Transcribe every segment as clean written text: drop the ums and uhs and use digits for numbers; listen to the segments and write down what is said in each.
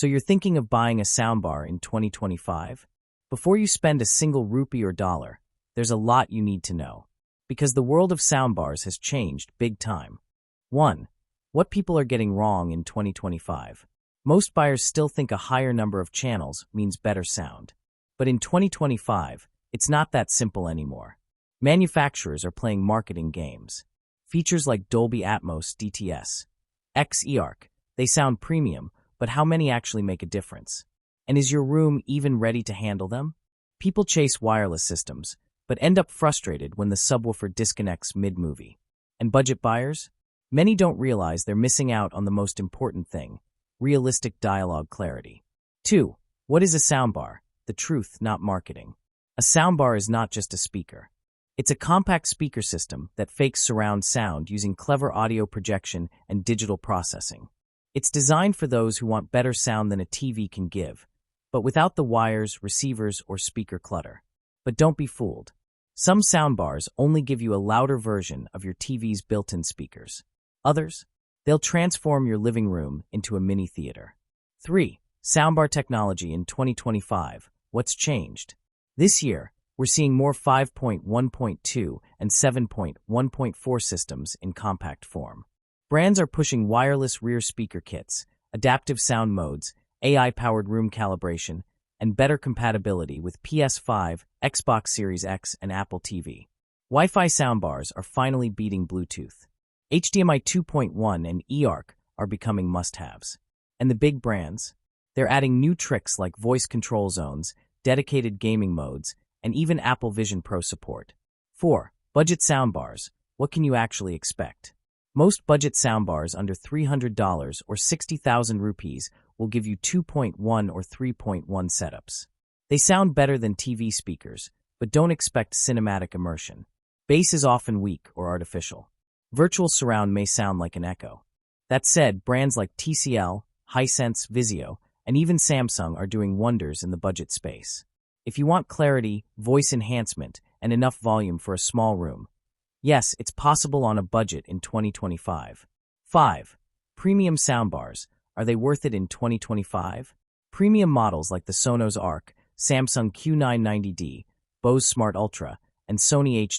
So you're thinking of buying a soundbar in 2025? Before you spend a single rupee or dollar, there's a lot you need to know. Because the world of soundbars has changed big time. 1. What people are getting wrong in 2025. Most buyers still think a higher number of channels means better sound. But in 2025, it's not that simple anymore. Manufacturers are playing marketing games. Features like Dolby Atmos DTS, eARC, they sound premium, but how many actually make a difference? And is your room even ready to handle them? People chase wireless systems, but end up frustrated when the subwoofer disconnects mid-movie. And budget buyers? Many don't realize they're missing out on the most important thing, realistic dialogue clarity. 2. What is a soundbar? The truth, not marketing. A soundbar is not just a speaker. It's a compact speaker system that fakes surround sound using clever audio projection and digital processing. It's designed for those who want better sound than a TV can give, but without the wires, receivers, or speaker clutter. But don't be fooled. Some soundbars only give you a louder version of your TV's built-in speakers. Others, they'll transform your living room into a mini theater. 3. Soundbar technology in 2025. What's changed? This year, we're seeing more 5.1.2 and 7.1.4 systems in compact form. Brands are pushing wireless rear speaker kits, adaptive sound modes, AI-powered room calibration, and better compatibility with PS5, Xbox Series X, and Apple TV. Wi-Fi soundbars are finally beating Bluetooth. HDMI 2.1 and eARC are becoming must-haves. And the big brands? They're adding new tricks like voice control zones, dedicated gaming modes, and even Apple Vision Pro support. 4. Budget soundbars. What can you actually expect? Most budget soundbars under $300 or 60,000 rupees will give you 2.1 or 3.1 setups. They sound better than TV speakers, but don't expect cinematic immersion. Bass is often weak or artificial. Virtual surround may sound like an echo. That said, brands like TCL, Hisense, Vizio, and even Samsung are doing wonders in the budget space. If you want clarity, voice enhancement, and enough volume for a small room, yes, it's possible on a budget in 2025. 5. Premium soundbars. Are they worth it in 2025? Premium models like the Sonos ARC, Samsung Q990D, Bose Smart Ultra, and Sony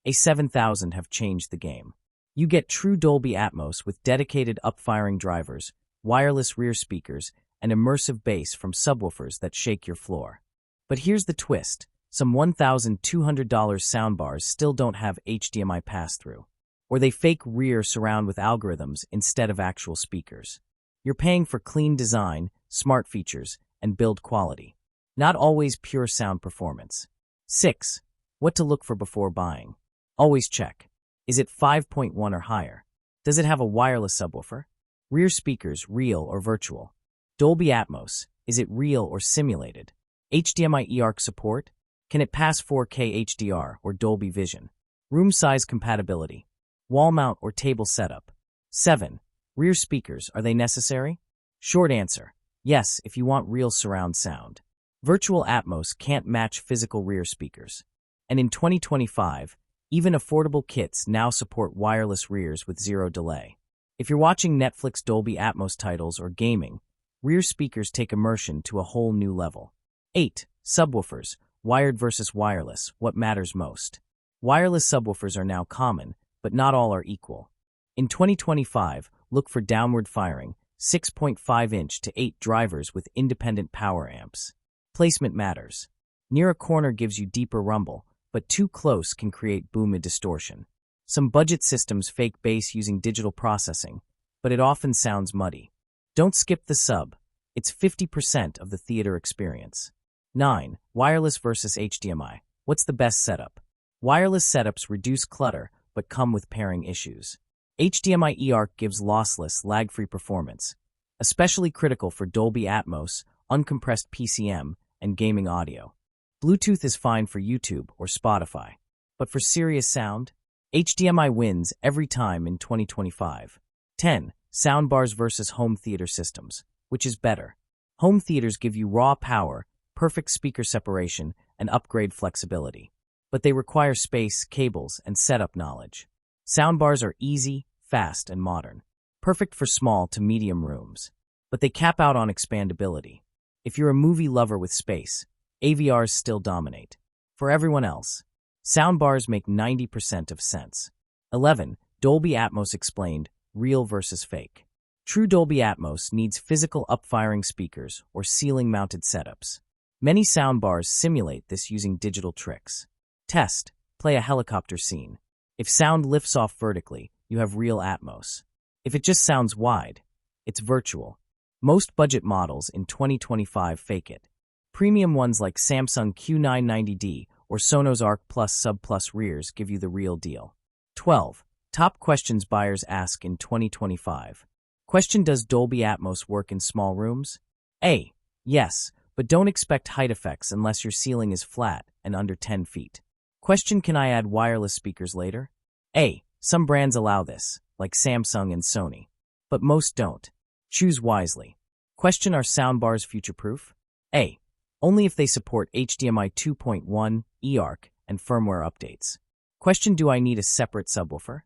A7000 have changed the game. You get true Dolby Atmos with dedicated up-firing drivers, wireless rear speakers, and immersive bass from subwoofers that shake your floor. But here's the twist. Some $1,200 soundbars still don't have HDMI pass-through, or they fake rear surround with algorithms instead of actual speakers. You're paying for clean design, smart features, and build quality, not always pure sound performance. 6. What to look for before buying. Always check. Is it 5.1 or higher? Does it have a wireless subwoofer? Rear speakers, real or virtual? Dolby Atmos, is it real or simulated? HDMI eARC support? Can it pass 4K HDR or Dolby Vision? Room size compatibility? Wall mount or table setup? 7. Rear speakers, are they necessary? Short answer, yes, if you want real surround sound. Virtual Atmos can't match physical rear speakers. And in 2025, even affordable kits now support wireless rears with zero delay. If you're watching Netflix Dolby Atmos titles or gaming, rear speakers take immersion to a whole new level. 8. Subwoofers, wired versus wireless, what matters most? Wireless subwoofers are now common, but not all are equal. In 2025, look for downward firing, 6.5-inch to 8 drivers with independent power amps. Placement matters. Near a corner gives you deeper rumble, but too close can create boom and distortion. Some budget systems fake bass using digital processing, but it often sounds muddy. Don't skip the sub. It's 50% of the theater experience. 9. Wireless versus HDMI. What's the best setup? Wireless setups reduce clutter, but come with pairing issues. HDMI eARC gives lossless, lag-free performance, especially critical for Dolby Atmos, uncompressed PCM, and gaming audio. Bluetooth is fine for YouTube or Spotify, but for serious sound, HDMI wins every time in 2025. 10. Soundbars versus home theater systems. Which is better? Home theaters give you raw power, perfect speaker separation, and upgrade flexibility. But they require space, cables, and setup knowledge. Soundbars are easy, fast, and modern. Perfect for small to medium rooms. but they cap out on expandability. If you're a movie lover with space, AVRs still dominate. For everyone else, soundbars make 90% of sense. 11. Dolby Atmos explained, real versus fake. True Dolby Atmos needs physical up-firing speakers or ceiling-mounted setups. Many soundbars simulate this using digital tricks. Test. Play a helicopter scene. If sound lifts off vertically, you have real Atmos. If it just sounds wide, it's virtual. Most budget models in 2025 fake it. Premium ones like Samsung Q990D or Sonos eARC Plus Sub Plus rears give you the real deal. 12. Top questions buyers ask in 2025. Question: does Dolby Atmos work in small rooms? A. Yes, but don't expect height effects unless your ceiling is flat and under 10 feet. Question: can I add wireless speakers later? A. Some brands allow this, like Samsung and Sony, but most don't. Choose wisely. Question: are soundbars future-proof? A. Only if they support HDMI 2.1, eARC, and firmware updates. Question: do I need a separate subwoofer?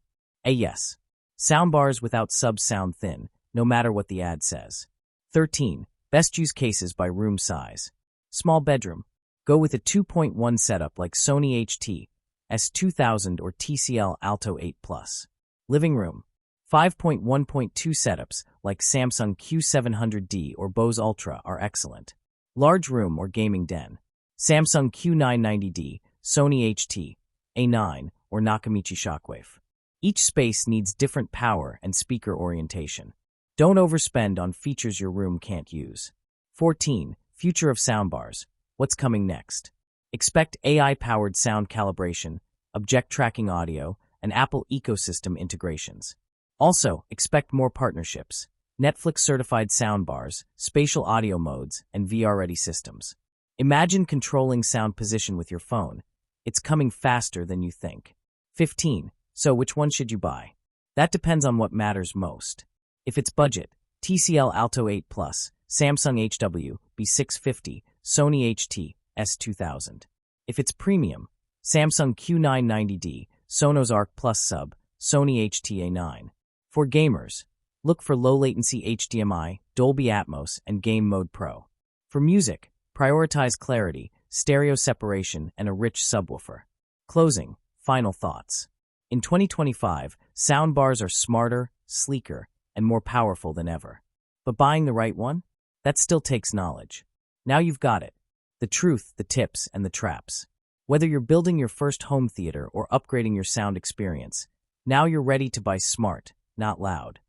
A. Yes. Soundbars without subs sound thin, no matter what the ad says. 13. Best use cases by room size. Small bedroom. Go with a 2.1 setup like Sony HT S2000 or TCL Alto 8 Plus. Living room. 5.1.2 setups like Samsung Q700D or Bose Ultra are excellent. Large room or gaming den. Samsung Q990D, Sony HT A9, or Nakamichi Shockwave. Each space needs different power and speaker orientation. Don't overspend on features your room can't use. 14. Future of soundbars. What's coming next? Expect AI-powered sound calibration, object tracking audio, and Apple ecosystem integrations. Also, expect more partnerships, Netflix-certified soundbars, spatial audio modes, and VR-ready systems. Imagine controlling sound position with your phone. It's coming faster than you think. 15. So which one should you buy? That depends on what matters most. If it's budget, TCL Alto 8 Plus, Samsung HW B650, Sony HT S2000. If it's premium, Samsung Q990D, Sonos eARC Plus Sub, Sony HT A9. For gamers, look for low-latency HDMI, Dolby Atmos, and Game Mode Pro. For music, prioritize clarity, stereo separation, and a rich subwoofer. Closing, final thoughts. In 2025, soundbars are smarter, sleeker, and more powerful than ever. But buying the right one? That still takes knowledge. Now you've got it. The truth, the tips, and the traps. Whether you're building your first home theater or upgrading your sound experience, now you're ready to buy smart, not loud.